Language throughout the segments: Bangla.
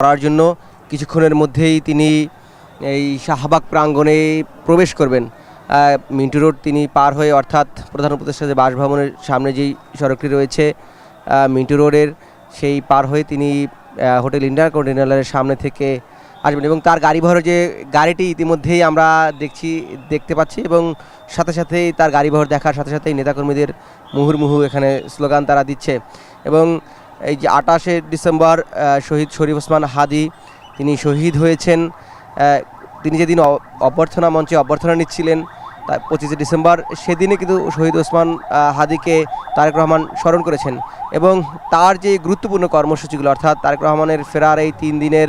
করার জন্য কিছুক্ষণের মধ্যেই তিনি এই শাহবাগ প্রাঙ্গণে প্রবেশ করবেন। মিন্টু রোড তিনি পার হয়ে, অর্থাৎ প্রধান উপদেষ্টা যে বাসভবনের সামনে যেই সড়কটি রয়েছে মিন্টু রোডের, সেই পার হয়ে তিনি হোটেল ইন্টারকন্টিনেন্টালের সামনে থেকে আসবেন এবং তার গাড়িবহর যে গাড়িটি ইতিমধ্যেই আমরা দেখতে পাচ্ছি এবং সাথে সাথেই তার গাড়িবহর দেখার সাথে সাথেই নেতাকর্মীদের মুহুর্মুহু এখানে স্লোগান তারা দিচ্ছে। এবং এই যে 28শে ডিসেম্বর শহীদ শরীফ ওসমান হাদি তিনি শহীদ হয়েছেন, তিনি যেদিন অভ্যর্থনা মঞ্চে অভ্যর্থনা নিচ্ছিলেন 25শে ডিসেম্বর, সেদিনে কিন্তু শহীদ ওসমান হাদিকে তারেক রহমান স্মরণ করেছেন এবং তার যে গুরুত্বপূর্ণ কর্মসূচিগুলো, অর্থাৎ তারেক রহমানের ফেরার এই 3 দিনের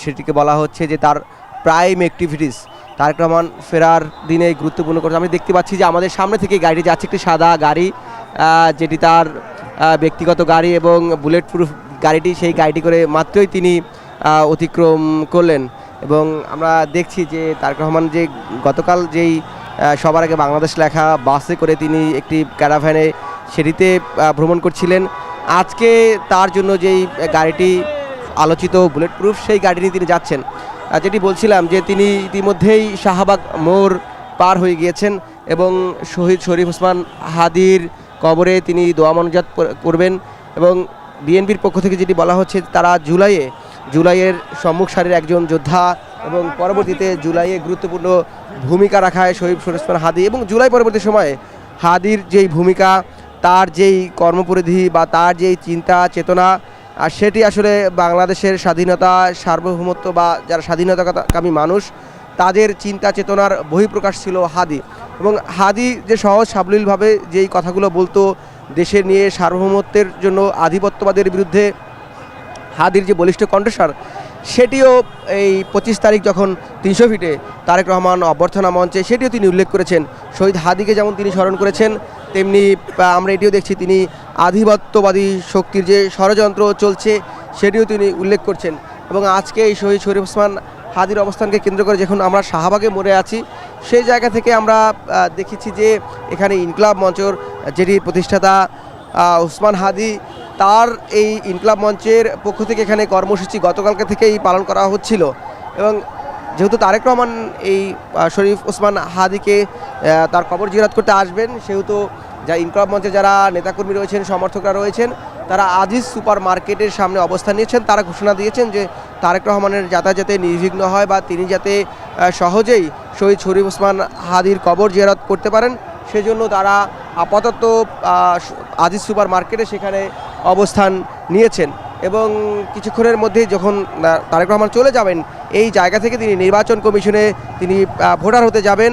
সেটিকে বলা হচ্ছে যে তার প্রাইম অ্যাক্টিভিটিস। তারেক রহমান ফেরার দিনে গুরুত্বপূর্ণ করছে। আমি দেখতে পাচ্ছি যে আমাদের সামনে থেকে গাড়িটি যাচ্ছে, একটি সাদা গাড়ি যেটি তার ব্যক্তিগত গাড়ি এবং বুলেট প্রুফ গাড়িটি, সেই গাড়িটি করে মাত্রই তিনি অতিক্রম করলেন। এবং আমরা দেখছি যে তারেক রহমান যে গতকাল যেই সবার আগে বাংলাদেশ লেখা বাসে করে তিনি একটি ক্যারাভ্যানে সেটিতে ভ্রমণ করছিলেন, আজকে তার জন্য যেই গাড়িটি আলোচিত বুলেট প্রুফ সেই গাড়ি নিয়ে তিনি যাচ্ছেন। যেটি বলছিলাম যে তিনি ইতিমধ্যেই শাহবাগ মোড় পার হয়ে গিয়েছেন এবং শহীদ শরীফ ওসমান হাদির কবরে তিনি দোয়া মোনাজাত করবেন। এবং বিএনপির পক্ষ থেকে যেটি বলা হচ্ছে, তারা জুলাইয়ের সম্মুখ সারির একজন যোদ্ধা এবং পরবর্তীতে জুলাইয়ে গুরুত্বপূর্ণ ভূমিকা রাখায় শহীদ শরীফ ওসমান হাদি এবং জুলাই পরবর্তী সময়ে হাদির যেই ভূমিকা, তার যেই কর্মপরিধি বা তার যেই চিন্তা চেতনা, আর সেটি আসলে বাংলাদেশের স্বাধীনতা সার্বভৌমত্ব বা যারা স্বাধীনতাকামী মানুষ তাদের চিন্তা চেতনার বহিঃপ্রকাশ ছিল হাদি। এবং হাদি যে সহজ সাবলীলভাবে যেই কথাগুলো বলতো দেশের নিয়ে, সার্বভৌমত্বের জন্য, আধিপত্যবাদের বিরুদ্ধে হাদির যে বলিষ্ঠ কণ্ঠস্বর, সেটিও এই 25 তারিখ যখন 300 ফিটে তারেক রহমান অভ্যর্থনা মঞ্চে সেটিও তিনি উল্লেখ করেছেন। শহীদ হাদিকে যেমন তিনি স্মরণ করেছেন, তেমনি আমরা এটিও দেখছি তিনি আধিপত্যবাদী শক্তির যে ষড়যন্ত্র চলছে সেটিও তিনি উল্লেখ করছেন। এবং আজকে এই শহীদ শরীফ ওসমান হাদির অবস্থানকে কেন্দ্র করে যখন আমরা শাহবাগে মোড়ে আছি, সেই জায়গা থেকে আমরা দেখেছি যে এখানে ইনকলাব মঞ্চের যেটি প্রতিষ্ঠাতা ওসমান হাদি, তার এই ইনকলাব মঞ্চের পক্ষ থেকে এখানে কর্মসূচি গতকালকে থেকেই পালন করা হচ্ছিল। এবং যেহেতু তারেক রহমান এই শরীফ ওসমান হাদিকে তার কবর জিয়ারত করতে আসবেন, সেহেতু যা ইনকলাব মঞ্চে যারা নেতাকর্মী রয়েছেন, সমর্থকরা রয়েছেন, তারা আজিজ সুপার মার্কেটের সামনে অবস্থান নিয়েছেন। তারা ঘোষণা দিয়েছেন যে তারেক রহমানের যাতায়াত যাতে নির্বিঘ্ন হয় বা তিনি যাতে সহজেই শহীদ শরীফ ওসমান হাদির কবর জিয়ারত করতে পারেন, সেজন্য তারা আপাতত আজিজ সুপার মার্কেটে সেখানে অবস্থান নিয়েছেন। এবং কিছুক্ষণের মধ্যেই যখন তারেক রহমান চলে যাবেন এই জায়গা থেকে, তিনি নির্বাচন কমিশনে তিনি ভোটার হতে যাবেন,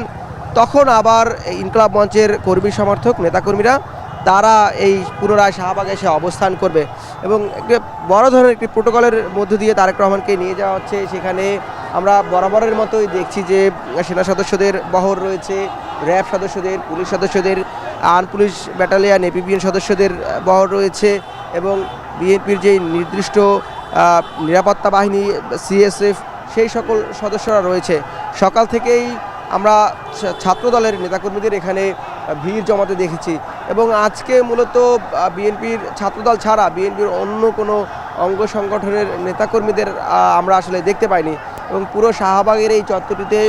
তখন আবার ইনকলাব মঞ্চের কর্মী সমর্থক নেতাকর্মীরা তারা এই পুনরায় শাহবাগে এসে অবস্থান করবে। এবং একটি বড় ধরনের একটি প্রোটোকলের মধ্য দিয়ে তারেক রহমানকে নিয়ে যাওয়া হচ্ছে। সেখানে আমরা বরাবরের মতোই দেখছি যে সেনা সদস্যদের বহর রয়েছে, র্যাব সদস্যদের, পুলিশ সদস্যদের, আর্ম পুলিশ ব্যাটালিয়ান, এপিবিএন সদস্যদের বহর রয়েছে এবং বিএনপির যে নির্দিষ্ট নিরাপত্তা বাহিনী সিএসএফ, সেই সকল সদস্যরা রয়েছে। সকাল থেকেই আমরা ছাত্রদলের নেতাকর্মীদের এখানে ভিড় জমাতে দেখেছি এবং আজকে মূলত বিএনপির ছাত্রদল ছাড়া বিএনপির অন্য কোনো অঙ্গ সংগঠনের নেতাকর্মীদের আমরা আসলে দেখতে পাইনি। এবং পুরো শাহবাগের এই চত্বরটিতে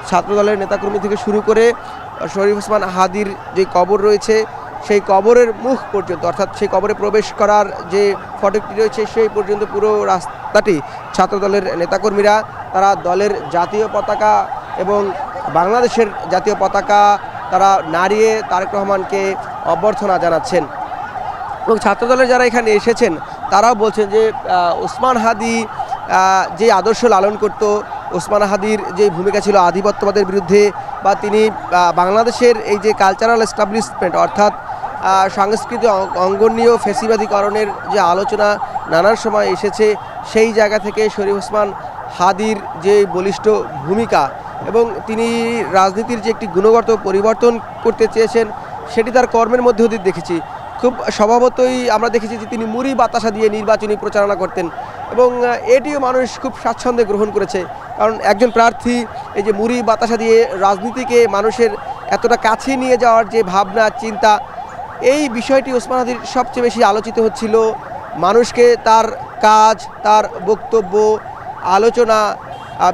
ছাত্রদলের নেতাকর্মী থেকে শুরু করে শরীফ ওসমান হাদির যে কবর রয়েছে, সেই কবরের মুখ পর্যন্ত, অর্থাৎ সেই কবরে প্রবেশ করার যে ফটকটি রয়েছে সেই পর্যন্ত পুরো রাস্তাটি ছাত্রদলের নেতাকর্মীরা তারা দলের জাতীয় পতাকা এবং বাংলাদেশের জাতীয় পতাকা তারা নাড়িয়ে তারেক রহমানকে অভ্যর্থনা জানাচ্ছেন। এবং ছাত্রদলের যারা এখানে এসেছেন তারাও বলছেন যে ওসমান হাদি যে আদর্শ লালন করত, ওসমান হাদির যে ভূমিকা ছিল আধিপত্যবাদের বিরুদ্ধে, বা তিনি বাংলাদেশের এই যে কালচারাল এস্টাবলিশমেন্ট, অর্থাৎ সাংস্কৃতিক অঙ্গনীয় ফেসিবাদীকরণের যে আলোচনা নানান সময় এসেছে, সেই জায়গা থেকে শরীফ ওসমান হাদির যে বলিষ্ঠ ভূমিকা এবং তিনি রাজনীতির যে একটি গুণগত পরিবর্তন করতে চেয়েছেন, সেটি তার কর্মের মধ্যে দিয়ে দেখেছি। খুব স্বভাবতই আমরা দেখেছি যে তিনি মুড়ি বাতাসা দিয়ে নির্বাচনী প্রচারণা করতেন এবং এটিও মানুষ খুব স্বাচ্ছন্দ্যে গ্রহণ করেছে। কারণ একজন প্রার্থী এই যে মুড়ি বাতাসা দিয়ে রাজনীতিকে মানুষের এতটা কাছে নিয়ে যাওয়ার যে ভাবনা চিন্তা, এই বিষয়টি ওসমান হাদির সবচেয়ে বেশি আলোচিত হচ্ছিল। মানুষকে তার কাজ, তার বক্তব্য, আলোচনা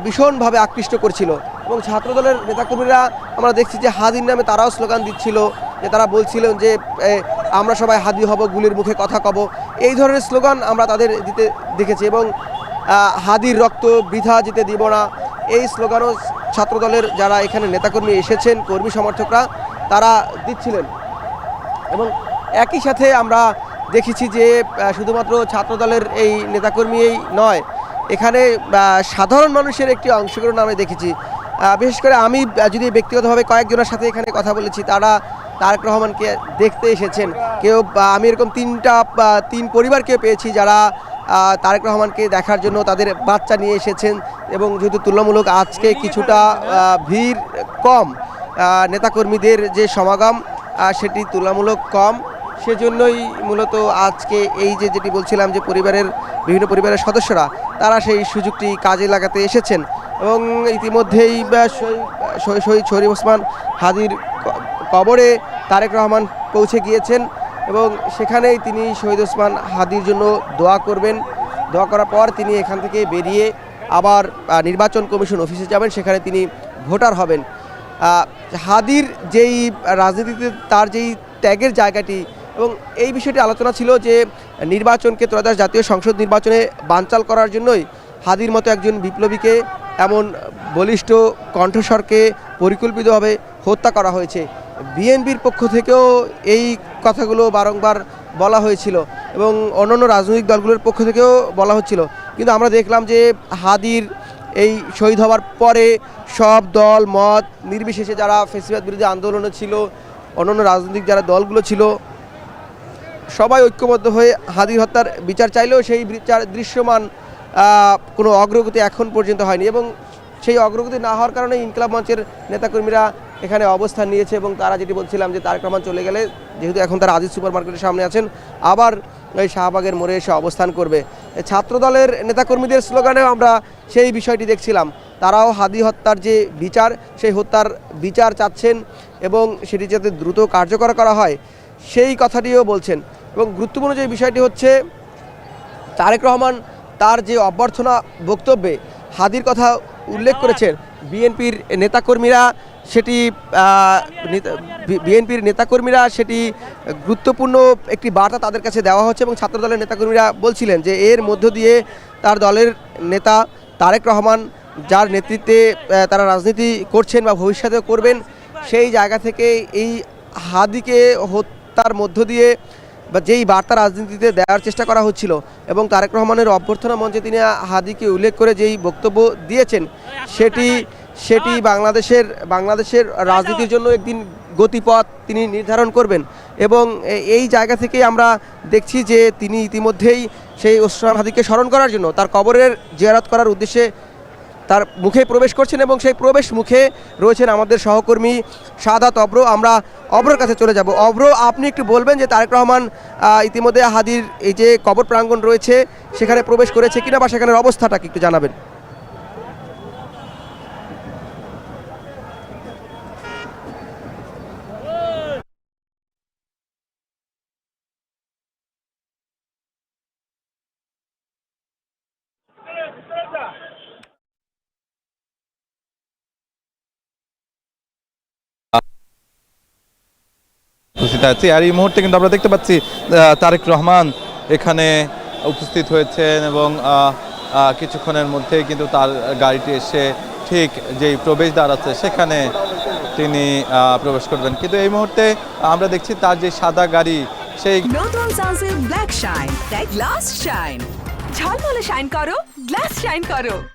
ভীষণভাবে আকৃষ্ট করছিল। এবং ছাত্রদলের নেতাকর্মীরা আমরা দেখছি যে হাদির নামে তারাও স্লোগান দিচ্ছিল, যে তারা বলছিলেন যে আমরা সবাই হাদি হব, গুলির মুখে কথা কব, এই ধরনের স্লোগান আমরা তাদের দিতে দেখেছি। এবং হাদির রক্ত বৃথা যেতে দিব না, এই স্লোগানও ছাত্রদলের যারা এখানে নেতাকর্মী এসেছেন, কর্মী সমর্থকরা তারা দিচ্ছিলেন। এবং একই সাথে আমরা দেখেছি যে শুধুমাত্র ছাত্রদলের এই নেতাকর্মীই নয়, এখানে সাধারণ মানুষের একটি অংশগ্রহণ আমি দেখেছি। বিশেষ করে আমি যদি ব্যক্তিগতভাবে কয়েকজনের সাথে এখানে কথা বলেছি, তারা তারেক রহমানকে দেখতে এসেছেন। কেউ আমি এরকম তিন পরিবারকে পেয়েছি যারা তারেক রহমানকে দেখার জন্য তাদের বাচ্চা নিয়ে এসেছেন। এবং যেহেতু তুলনামূলক আজকে কিছুটা ভিড় কম, নেতাকর্মীদের যে সমাগম সেটি তুলনামূলক কম, সেজন্যই মূলত আজকে এই যেটি বলছিলাম যে বিভিন্ন পরিবারের সদস্যরা তারা সেই সুযোগটি কাজে লাগাতে এসেছেন। এবং ইতিমধ্যেই শহীদ শরীফ ওসমান হাদির কবরে তারেক রহমান পৌঁছে গিয়েছেন এবং সেখানেই তিনি শহীদ ওসমান হাদির জন্য দোয়া করবেন। দোয়া করার পর তিনি এখান থেকে বেরিয়ে আবার নির্বাচন কমিশন অফিসে যাবেন, সেখানে তিনি ভোটার হবেন। হাদির যেই রাজনীতিতে তার যেই ত্যাগের জায়গাটি এবং এই বিষয়টি আলোচনা ছিল যে নির্বাচনকে ত্রয়োদশ জাতীয় সংসদ নির্বাচনে বানচাল করার জন্যই হাদির মতো একজন বিপ্লবীকে এমন বলিষ্ঠ কণ্ঠস্বরকে পরিকল্পিতভাবে হত্যা করা হয়েছে। বিএনপির পক্ষ থেকেও এই কথাগুলো বারংবার বলা হয়েছিল এবং অন্যান্য রাজনৈতিক দলগুলোর পক্ষ থেকেও বলা হচ্ছিল, কিন্তু আমরা দেখলাম যে হাদির এই শহীদ হওয়ার পরে সব দল মত নির্বিশেষে যারা ফ্যাসিবাদ বিরোধী আন্দোলনে ছিল, অন্যান্য রাজনৈতিক যারা দলগুলো ছিল, সবাই ঐক্যবদ্ধ হয়ে হাদির হত্যার বিচার চাইলেও সেই বিচার দৃশ্যমান কোনো অগ্রগতি এখন পর্যন্ত হয়নি। এবং সেই অগ্রগতি না হওয়ার কারণে ইনকিলাব মঞ্চের নেতাকর্মীরা এখানে অবস্থান নিয়েছে এবং তারা যেটি বলছিলাম যে তারেক রহমান চলে গেলে, যেহেতু এখন তারা আজিজ সুপার মার্কেটের সামনে আছেন, আবার ওই শাহবাগের মোড়ে এসে অবস্থান করবে। ছাত্রদলের নেতাকর্মীদের স্লোগানেও আমরা সেই বিষয়টি দেখছিলাম, তারাও হাদি হত্যার যে বিচার, সেই হত্যার বিচার চাচ্ছেন এবং সেটি যাতে দ্রুত কার্যকর করা হয় সেই কথাটিও বলছেন। এবং গুরুত্বপূর্ণ যে বিষয়টি হচ্ছে, তারেক রহমান তার যে অভ্যর্থনা বক্তব্যে হাদির কথা উল্লেখ করেছেন, বিএনপির নেতাকর্মীরা সেটি গুরুত্বপূর্ণ একটি বার্তা তাদের কাছে দেওয়া হচ্ছে। এবং ছাত্রদলের নেতাকর্মীরা বলছিলেন যে এর মধ্য দিয়ে তার দলের নেতা তারেক রহমান, যার নেতৃত্বে তারা রাজনীতি করছেন বা ভবিষ্যতেও করবেন, সেই জায়গা থেকে এই হাদিকে হত্যার মধ্য দিয়ে বা যেই বার্তা রাজনীতিতে দেওয়ার চেষ্টা করা হচ্ছিল এবং তারেক রহমানের অভ্যর্থনা মঞ্চে তিনি হাদিকে উল্লেখ করে যেই বক্তব্য দিয়েছেন, সেটি বাংলাদেশের রাজনীতির জন্য একদিন গতিপথ তিনি নির্ধারণ করবেন। এবং এই জায়গা থেকে আমরা দেখছি যে তিনি ইতিমধ্যেই সেই ওসমান হাদিকে স্মরণ করার জন্য তার কবরের জিয়ারত করার উদ্দেশ্যে তার মুখে প্রবেশ করছেন এবং সেই প্রবেশ মুখে রয়েছেন আমাদের সহকর্মী সাদাত অব্র। আমরা অব্রর কাছে চলে যাব। অব্র, আপনি একটু বলবেন যে তারেক রহমান ইতিমধ্যে হাদির এই যে কবর প্রাঙ্গণ রয়েছে সেখানে প্রবেশ করেছে কিনা বা সেখানের অবস্থাটাকে একটু জানাবেন। উপস্থিত আছি আর এই মুহূর্তে কিন্তু আমরা দেখতে পাচ্ছি তারেক রহমান এখানে উপস্থিত হয়েছেন এবং কিছুক্ষণের মধ্যে কিন্তু তার গাড়িটি এসে ঠিক যেই প্রবেশদ্বার আছে সেখানে তিনি প্রবেশ করবেন। কিন্তু এই মুহূর্তে আমরা দেখছি তার যে সাদা গাড়ি, সেই নতুন সানসিল্ক ব্ল্যাক শাইন, তাই গ্লাস শাইন, ঝলমলে শাইন করো, গ্লাস শাইন করো।